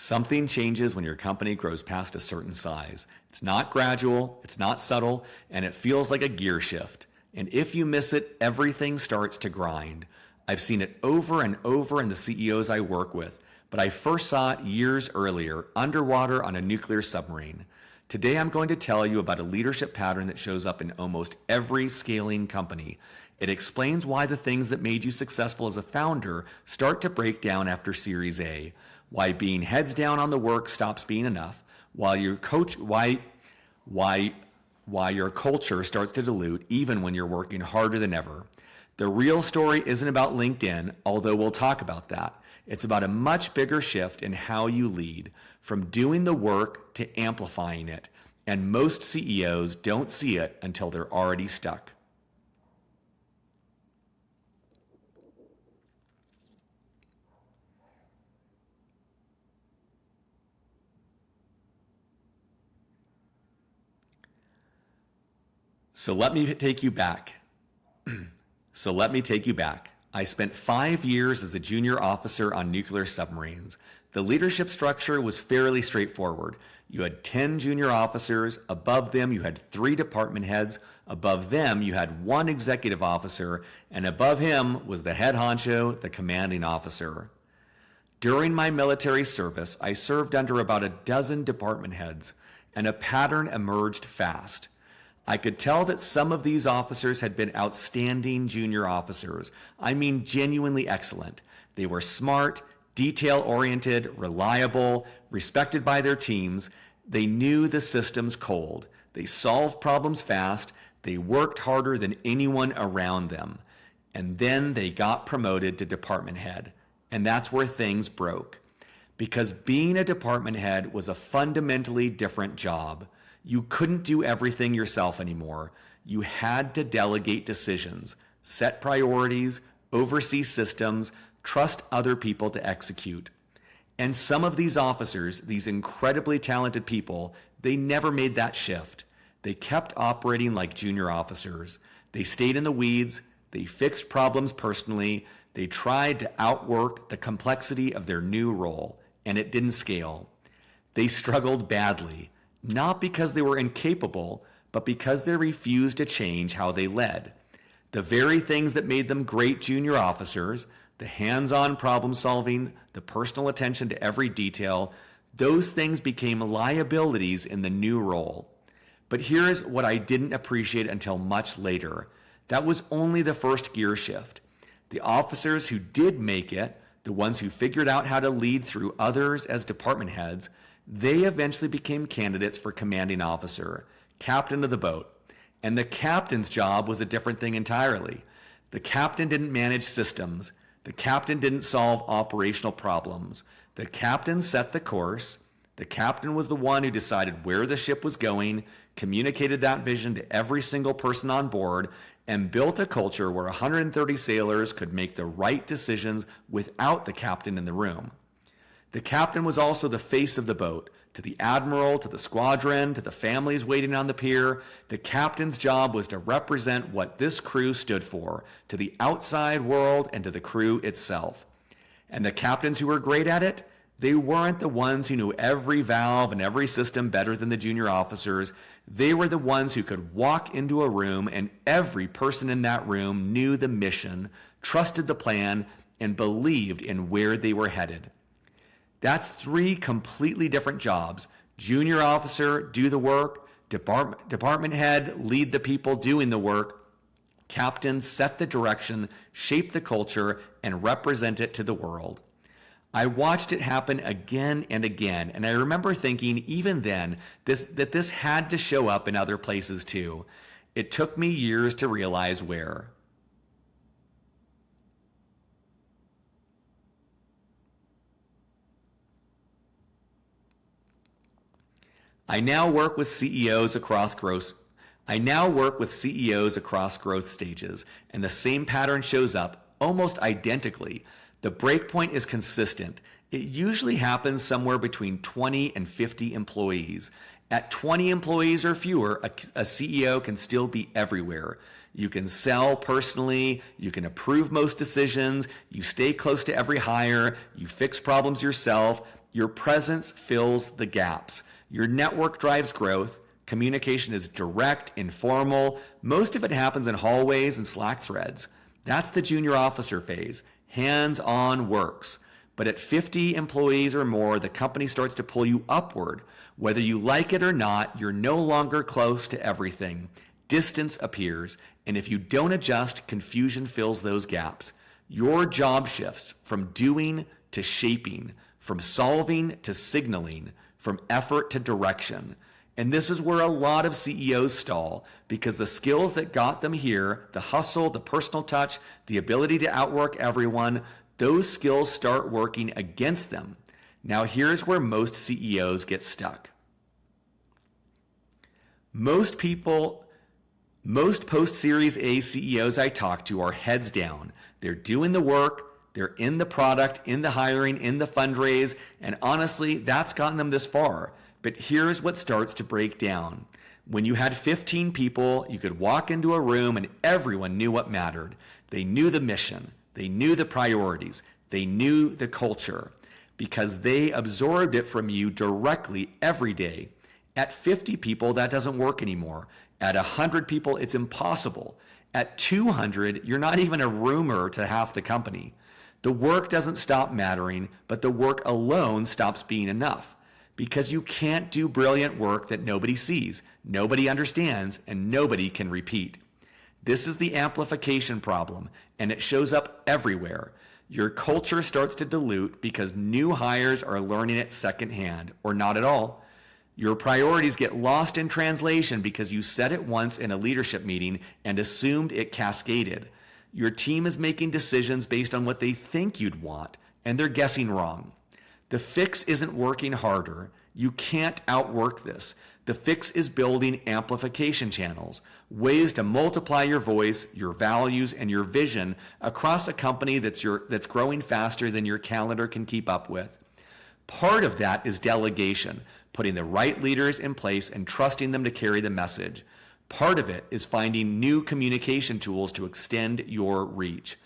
Something changes when your company grows past a certain size. It's not gradual, it's not subtle, and it feels like a gear shift. And if you miss it, everything starts to grind. I've seen it over and over in the CEOs I work with, but I first saw it years earlier, underwater on a nuclear submarine. Today I'm going to tell you about a leadership pattern that shows up in almost every scaling company. It explains why the things that made you successful as a founder start to break down after Series A, why being heads down on the work stops being enough, why your culture starts to dilute even when you're working harder than ever. The real story isn't about LinkedIn, although we'll talk about that. It's about a much bigger shift in how you lead, from doing the work to amplifying it. And most CEOs don't see it until they're already stuck. So let me take you back. I spent 5 years as a junior officer on nuclear submarines. The leadership structure was fairly straightforward. You had 10 junior officers. Above them, you had 3 department heads. Above them, you had 1 executive officer. And above him was the head honcho, the commanding officer. During my military service, I served under about a dozen department heads, and a pattern emerged fast. I could tell that some of these officers had been outstanding junior officers. I mean, genuinely excellent. They were smart, detail-oriented, reliable, respected by their teams. They knew the systems cold. They solved problems fast. They worked harder than anyone around them. And then they got promoted to department head. And that's where things broke. Because being a department head was a fundamentally different job. You couldn't do everything yourself anymore. You had to delegate decisions, set priorities, oversee systems, trust other people to execute. And some of these officers, these incredibly talented people, they never made that shift. They kept operating like junior officers. They stayed in the weeds. They fixed problems personally. They tried to outwork the complexity of their new role, and it didn't scale. They struggled badly. Not because they were incapable, but because they refused to change how they led. The very things that made them great junior officers, the hands-on problem solving, the personal attention to every detail, those things became liabilities in the new role. But here's what I didn't appreciate until much later. That was only the first gear shift. The officers who did make it, the ones who figured out how to lead through others as department heads, they eventually became candidates for commanding officer, captain of the boat. And the captain's job was a different thing entirely. The captain didn't manage systems. The captain didn't solve operational problems. The captain set the course. The captain was the one who decided where the ship was going, communicated that vision to every single person on board, and built a culture where 130 sailors could make the right decisions without the captain in the room. The captain was also the face of the boat, to the admiral, to the squadron, to the families waiting on the pier. The captain's job was to represent what this crew stood for, to the outside world and to the crew itself. And the captains who were great at it, they weren't the ones who knew every valve and every system better than the junior officers. They were the ones who could walk into a room and every person in that room knew the mission, trusted the plan, and believed in where they were headed. That's 3 completely different jobs. Junior officer, do the work. Department head, lead the people doing the work. Captain, set the direction, shape the culture, and represent it to the world. I watched it happen again and again, and I remember thinking even then that this had to show up in other places too. It took me years to realize where. I now work with CEOs across growth stages, and the same pattern shows up almost identically. The breakpoint is consistent. It usually happens somewhere between 20 and 50 employees. At 20 employees or fewer, a CEO can still be everywhere. You can sell personally, you can approve most decisions, you stay close to every hire, you fix problems yourself, Your presence fills the gaps. Your network drives growth. Communication is direct, informal. Most of it happens in hallways and Slack threads. That's the junior officer phase. Hands-on works. But at 50 employees or more, the company starts to pull you upward. Whether you like it or not, you're no longer close to everything. Distance appears, and if you don't adjust, confusion fills those gaps. Your job shifts from doing to shaping, from solving to signaling, from effort to direction. And this is where a lot of CEOs stall, because the skills that got them here, the hustle, the personal touch, the ability to outwork everyone, those skills start working against them. Now here's where most CEOs get stuck. Most post-Series A CEOs I talk to are heads down. They're doing the work, they're in the product, in the hiring, in the fundraise, and honestly, that's gotten them this far. But here's what starts to break down. When you had 15 people, you could walk into a room and everyone knew what mattered. They knew the mission, they knew the priorities, they knew the culture, because they absorbed it from you directly every day. At 50 people, that doesn't work anymore. At 100 people, it's impossible. At 200, you're not even a rumor to half the company. The work doesn't stop mattering, but the work alone stops being enough, because you can't do brilliant work that nobody sees, nobody understands, and nobody can repeat. This is the amplification problem, and it shows up everywhere. Your culture starts to dilute because new hires are learning it secondhand, or not at all. Your priorities get lost in translation because you said it once in a leadership meeting and assumed it cascaded. Your team is making decisions based on what they think you'd want, and they're guessing wrong. The fix isn't working harder. You can't outwork this. The fix is building amplification channels, ways to multiply your voice, your values, and your vision across a company that's growing faster than your calendar can keep up with. Part of that is delegation, putting the right leaders in place and trusting them to carry the message. Part of it is finding new communication tools to extend your reach.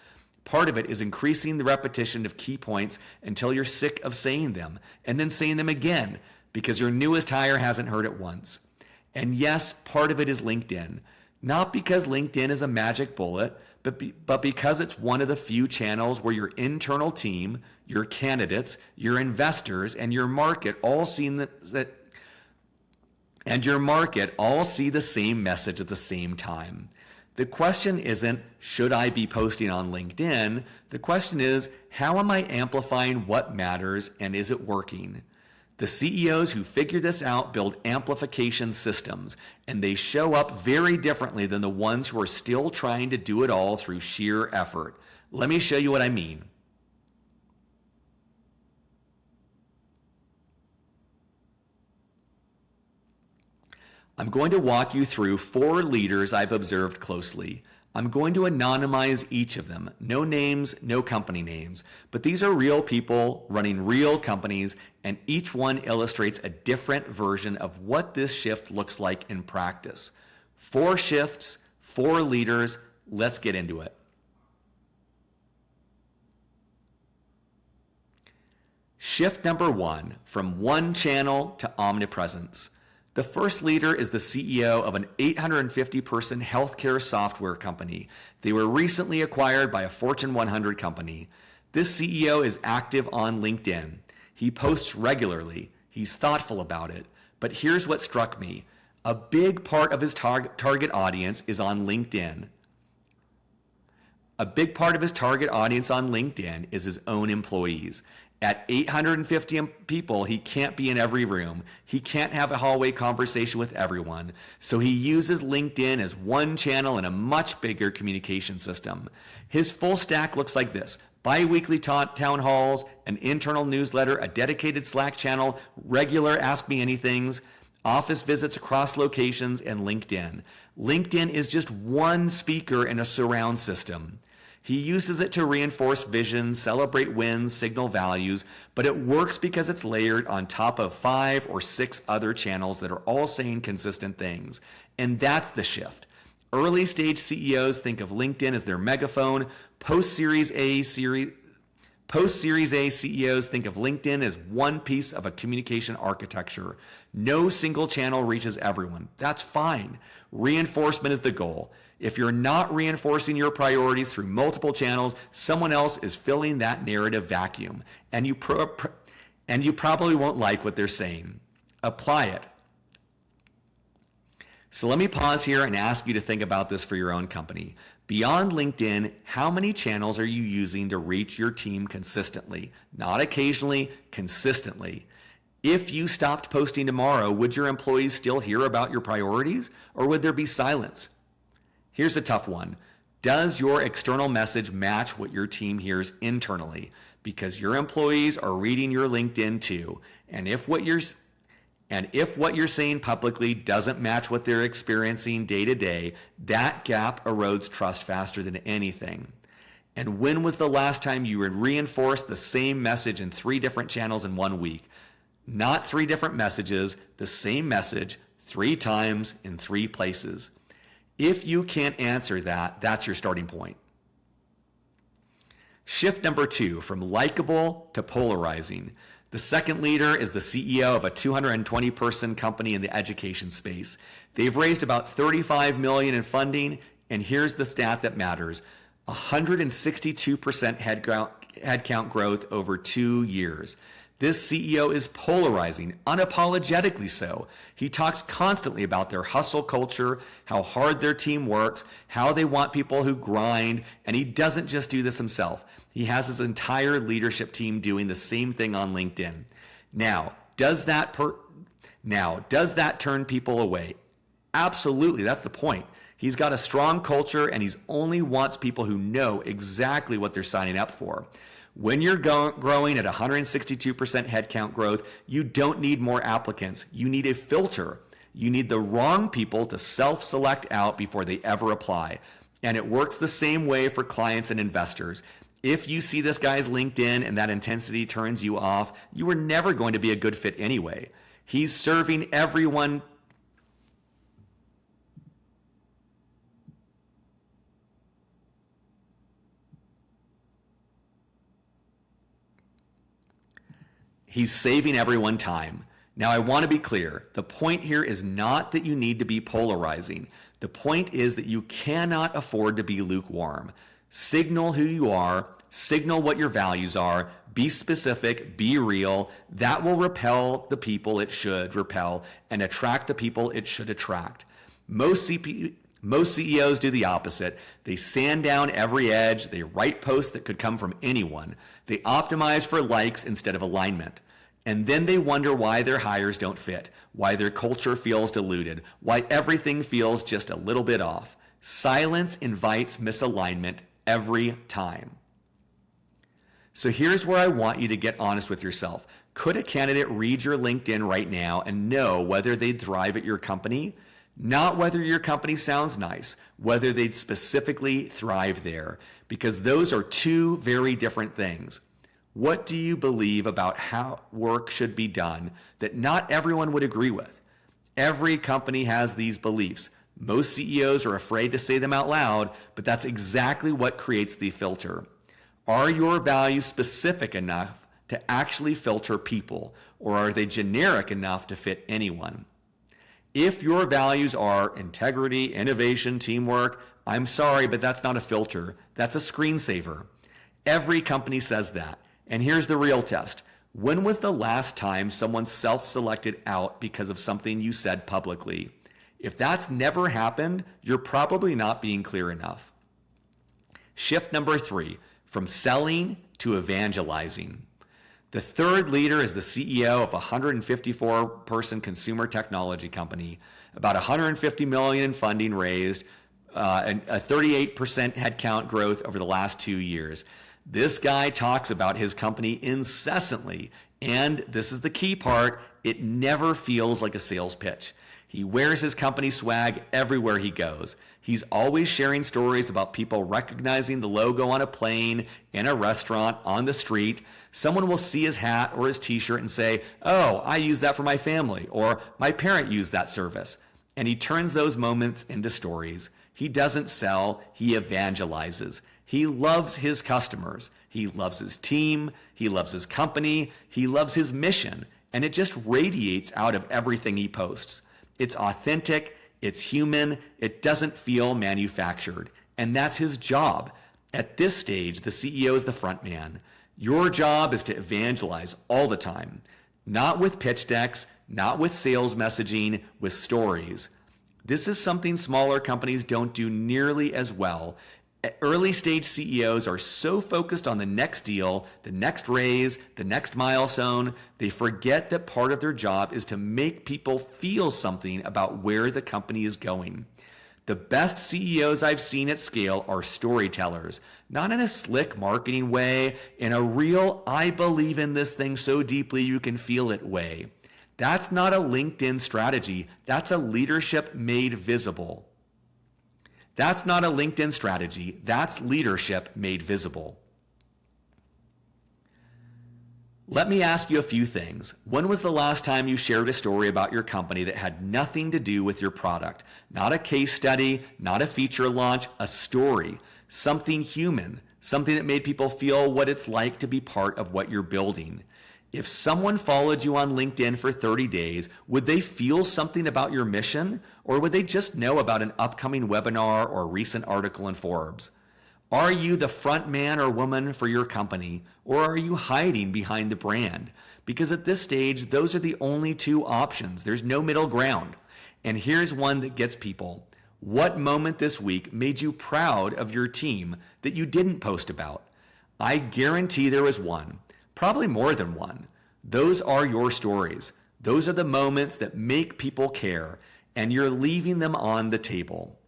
Part of it is increasing the repetition of key points until you're sick of saying them, and then saying them again because your newest hire hasn't heard it once. And yes, part of it is LinkedIn. Not because LinkedIn is a magic bullet, but because it's one of the few channels where your internal team, your candidates, your investors, and your market all see the same message at the same time. The question isn't, should I be posting on LinkedIn? The question is, how am I amplifying what matters, and is it working? The CEOs who figure this out build amplification systems, and they show up very differently than the ones who are still trying to do it all through sheer effort. Let me show you what I mean. I'm going to walk you through 4 leaders I've observed closely. I'm going to anonymize each of them. No names, no company names. But these are real people running real companies, and each one illustrates a different version of what this shift looks like in practice. 4 shifts, 4 leaders. Let's get into it. Shift number 1, from one channel to omnipresence. The first leader is the CEO of an 850-person healthcare software company. They were recently acquired by a Fortune 100 company. This CEO is active on LinkedIn. He posts regularly. He's thoughtful about it. But here's what struck me. A big part of his target audience is on LinkedIn. A big part of his target audience on LinkedIn is his own employees. At 850 people, he can't be in every room. He can't have a hallway conversation with everyone. So he uses LinkedIn as one channel in a much bigger communication system. His full stack looks like this: bi-weekly town halls, an internal newsletter, a dedicated Slack channel, regular Ask Me Anythings, office visits across locations, and LinkedIn. LinkedIn is just one speaker in a surround system. He uses it to reinforce vision, celebrate wins, signal values, but it works because it's layered on top of 5 or 6 other channels that are all saying consistent things. And that's the shift. Early stage CEOs think of LinkedIn as their megaphone. Post-Series A Post-Series A CEOs think of LinkedIn as one piece of a communication architecture. No single channel reaches everyone. That's fine. Reinforcement is the goal. If you're not reinforcing your priorities through multiple channels, someone else is filling that narrative vacuum, and you probably won't like what they're saying. Apply it. So let me pause here and ask you to think about this for your own company. Beyond LinkedIn, how many channels are you using to reach your team consistently? Not occasionally, consistently. If you stopped posting tomorrow, would your employees still hear about your priorities, or would there be silence? Here's a tough one. Does your external message match what your team hears internally? Because your employees are reading your LinkedIn too. And if what you're saying publicly doesn't match what they're experiencing day to day, that gap erodes trust faster than anything. And when was the last time you reinforced the same message in 3 different channels in 1 week? Not 3 different messages, the same message 3 times in 3 places. If you can't answer that, that's your starting point. Shift number 2, from likable to polarizing. The second leader is the CEO of a 220-person company in the education space. They've raised about $35 million in funding, and here's the stat that matters. 162% headcount growth over 2 years. This CEO is polarizing, unapologetically so. He talks constantly about their hustle culture, how hard their team works, how they want people who grind, and he doesn't just do this himself. He has his entire leadership team doing the same thing on LinkedIn. Now, does that turn people away? Absolutely, that's the point. He's got a strong culture, and he only wants people who know exactly what they're signing up for. When you're growing at 162% headcount growth, you don't need more applicants. You need a filter. You need the wrong people to self-select out before they ever apply. And it works the same way for clients and investors. If you see this guy's LinkedIn and that intensity turns you off, you were never going to be a good fit anyway. He's serving everyone. He's saving everyone time. Now, I want to be clear. The point here is not that you need to be polarizing. The point is that you cannot afford to be lukewarm. Signal who you are, signal what your values are, be specific, be real. That will repel the people it should repel and attract the people it should attract. Most CEOs do the opposite. They sand down every edge. They write posts that could come from anyone. They optimize for likes instead of alignment. And then they wonder why their hires don't fit, why their culture feels diluted, why everything feels just a little bit off. Silence invites misalignment every time. So here's where I want you to get honest with yourself. Could a candidate read your LinkedIn right now and know whether they'd thrive at your company? Not whether your company sounds nice, whether they'd specifically thrive there, because those are 2 very different things. What do you believe about how work should be done that not everyone would agree with? Every company has these beliefs. Most CEOs are afraid to say them out loud, but that's exactly what creates the filter. Are your values specific enough to actually filter people, or are they generic enough to fit anyone? If your values are integrity, innovation, teamwork, I'm sorry, but that's not a filter. That's a screensaver. Every company says that. And here's the real test. When was the last time someone self-selected out because of something you said publicly? If that's never happened, you're probably not being clear enough. Shift number 3, from selling to evangelizing. The third leader is the CEO of a 154-person consumer technology company, about $150 million in funding raised, and a 38% headcount growth over the last 2 years. This guy talks about his company incessantly, and this is the key part, it never feels like a sales pitch. He wears his company swag everywhere he goes. He's always sharing stories about people recognizing the logo on a plane, in a restaurant, on the street. Someone will see his hat or his t-shirt and say, "Oh, I use that for my family," or "My parent used that service." And he turns those moments into stories. He doesn't sell, he evangelizes. He loves his customers. He loves his team. He loves his company. He loves his mission. And it just radiates out of everything he posts. It's authentic. It's human. It doesn't feel manufactured. And that's his job. At this stage, the CEO is the front man. Your job is to evangelize all the time. Not with pitch decks, not with sales messaging, with stories. This is something smaller companies don't do nearly as well. Early stage CEOs are so focused on the next deal, the next raise, the next milestone, they forget that part of their job is to make people feel something about where the company is going. The best CEOs I've seen at scale are storytellers, not in a slick marketing way, in a real, I believe in this thing so deeply you can feel it way. That's not a LinkedIn strategy. That's a leadership made visible. That's not a LinkedIn strategy. That's leadership made visible. Let me ask you a few things. When was the last time you shared a story about your company that had nothing to do with your product? Not a case study, not a feature launch, a story, something human, something that made people feel what it's like to be part of what you're building. If someone followed you on LinkedIn for 30 days, would they feel something about your mission, or would they just know about an upcoming webinar or recent article in Forbes? Are you the front man or woman for your company, or are you hiding behind the brand? Because at this stage, those are the only two options. There's no middle ground. And here's one that gets people. What moment this week made you proud of your team that you didn't post about? I guarantee there was one. Probably more than one. Those are your stories. Those are the moments that make people care, and you're leaving them on the table.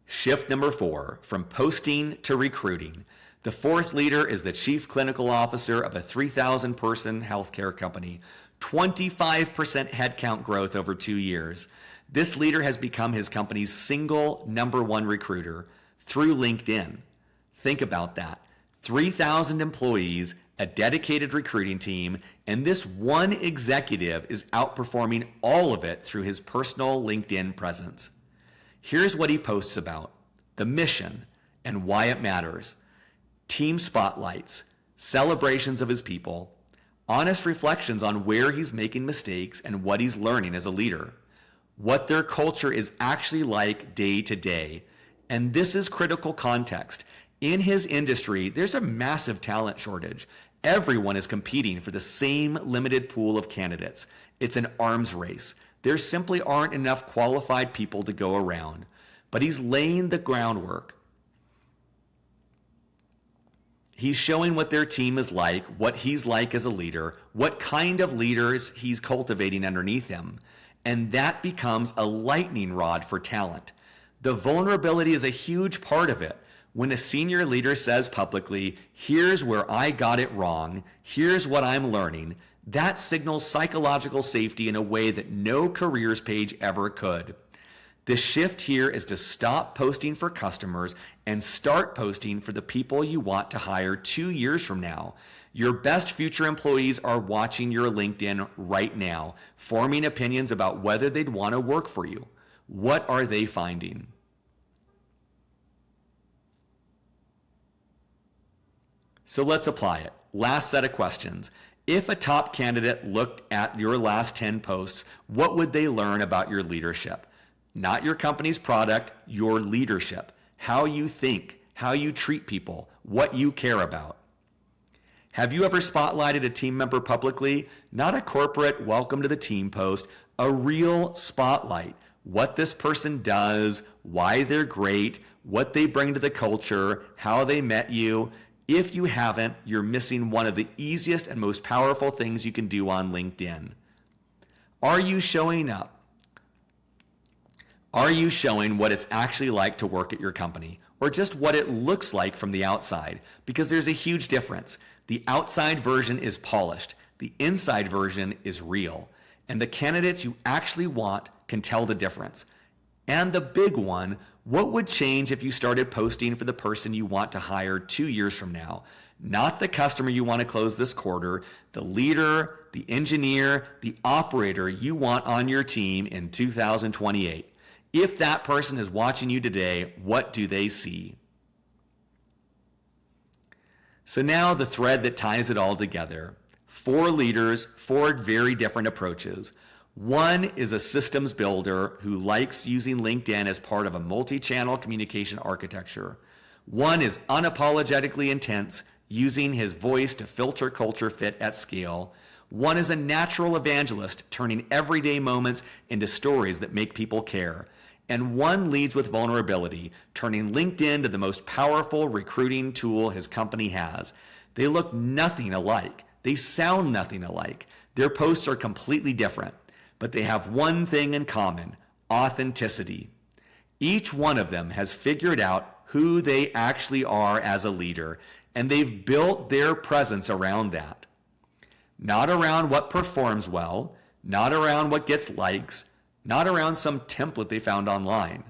Shift number 4, from posting to recruiting. The fourth leader is the chief clinical officer of a 3,000 person healthcare company, 25% headcount growth over 2 years. This leader has become his company's single number one recruiter through LinkedIn. Think about that. 3,000 employees, a dedicated recruiting team, and this one executive is outperforming all of it through his personal LinkedIn presence. Here's what he posts about: the mission and why it matters, team spotlights, celebrations of his people, honest reflections on where he's making mistakes and what he's learning as a leader, what their culture is actually like day to day. And this is critical context. In his industry, there's a massive talent shortage. Everyone is competing for the same limited pool of candidates. It's an arms race. There simply aren't enough qualified people to go around. But he's laying the groundwork. He's showing what their team is like, what he's like as a leader, what kind of leaders he's cultivating underneath him. And that becomes a lightning rod for talent. The vulnerability is a huge part of it. When a senior leader says publicly, here's where I got it wrong, here's what I'm learning, that signals psychological safety in a way that no careers page ever could. The shift here is to stop posting for customers and start posting for the people you want to hire 2 years from now. Your best future employees are watching your LinkedIn right now, forming opinions about whether they'd want to work for you. What are they finding? So let's apply it. Last set of questions. If a top candidate looked at your last 10 posts, what would they learn about your leadership? Not your company's product, your leadership. How you think, how you treat people, what you care about. Have you ever spotlighted a team member publicly? Not a corporate welcome to the team post, a real spotlight. What this person does, why they're great, what they bring to the culture, how they met you. If you haven't, you're missing one of the easiest and most powerful things you can do on LinkedIn. Are you showing up? Are you showing what it's actually like to work at your company, or just what it looks like from the outside? Because there's a huge difference. The outside version is polished. The inside version is real. And the candidates you actually want can tell the difference. And the big one, what would change if you started posting for the person you want to hire 2 years from now? Not the customer you want to close this quarter, the leader, the engineer, the operator you want on your team in 2028. If that person is watching you today, what do they see? So now the thread that ties it all together. 4 leaders, 4 very different approaches. One is a systems builder who likes using LinkedIn as part of a multi-channel communication architecture. One is unapologetically intense, using his voice to filter culture fit at scale. One is a natural evangelist, turning everyday moments into stories that make people care. And one leads with vulnerability, turning LinkedIn to the most powerful recruiting tool his company has. They look nothing alike. They sound nothing alike. Their posts are completely different, but they have one thing in common: authenticity. Each one of them has figured out who they actually are as a leader, and they've built their presence around that. Not around what performs well, not around what gets likes, not around some template they found online.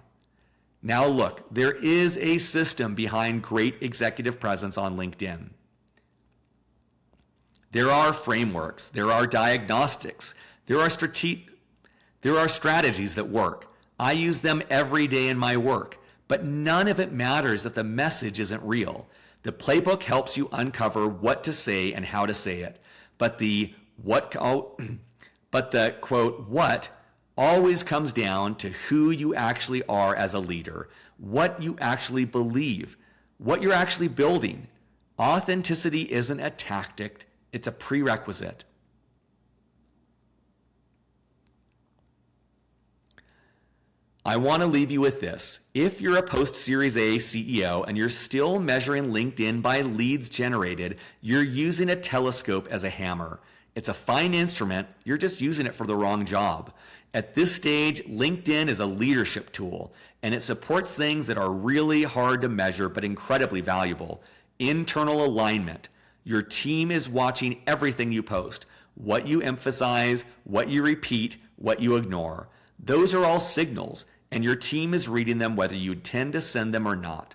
Now look, there is a system behind great executive presence on LinkedIn. There are frameworks, there are diagnostics, there are strategies that work. I use them every day in my work, but none of it matters if the message isn't real. The playbook helps you uncover what to say and how to say it, but the quote what always comes down to who you actually are as a leader, what you actually believe, what you're actually building. Authenticity isn't a tactic, it's a prerequisite. I want to leave you with this. If you're a post-Series A CEO and you're still measuring LinkedIn by leads generated, you're using a telescope as a hammer. It's a fine instrument, you're just using it for the wrong job. At this stage, LinkedIn is a leadership tool, and it supports things that are really hard to measure but incredibly valuable. Internal alignment. Your team is watching everything you post, what you emphasize, what you repeat, what you ignore. Those are all signals, and your team is reading them whether you intend to send them or not.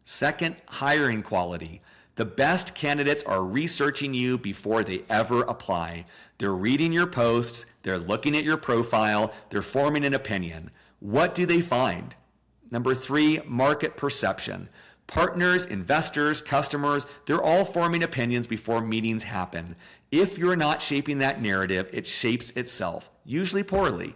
Second, hiring quality. The best candidates are researching you before they ever apply. They're reading your posts, they're looking at your profile, they're forming an opinion. What do they find? Number 3, market perception. Partners, investors, customers, they're all forming opinions before meetings happen. If you're not shaping that narrative, it shapes itself, usually poorly.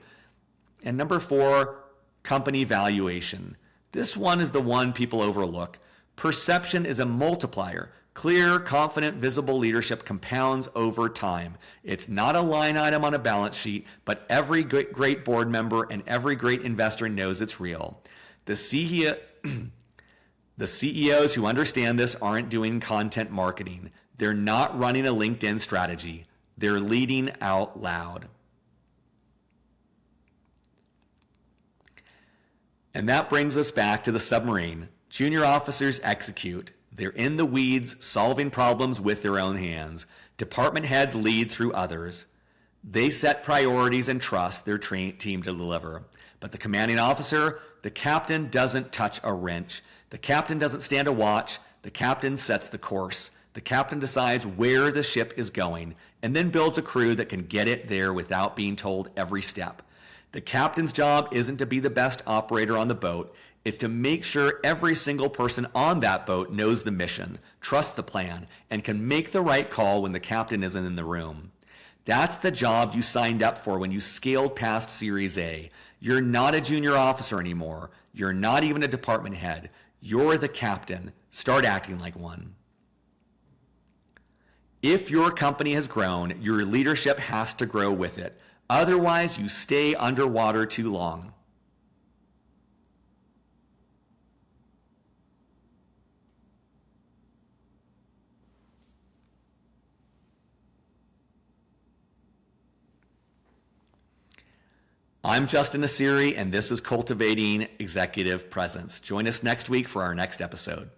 And number 4, company valuation. This one is the one people overlook. Perception is a multiplier. Clear, confident, visible leadership compounds over time. It's not a line item on a balance sheet, but every great board member and every great investor knows it's real. The CEOs who understand this aren't doing content marketing. They're not running a LinkedIn strategy. They're leading out loud. And that brings us back to the submarine. Junior officers execute. They're in the weeds, solving problems with their own hands. Department heads lead through others. They set priorities and trust their team to deliver. But the commanding officer, the captain, doesn't touch a wrench. The captain doesn't stand a watch. The captain sets the course. The captain decides where the ship is going and then builds a crew that can get it there without being told every step. The captain's job isn't to be the best operator on the boat. It's to make sure every single person on that boat knows the mission, trusts the plan, and can make the right call when the captain isn't in the room. That's the job you signed up for when you scaled past Series A. You're not a junior officer anymore. You're not even a department head. You're the captain. Start acting like one. If your company has grown, your leadership has to grow with it. Otherwise, you stay underwater too long. I'm Justin Nassiri, and this is Cultivating Executive Presence. Join us next week for our next episode.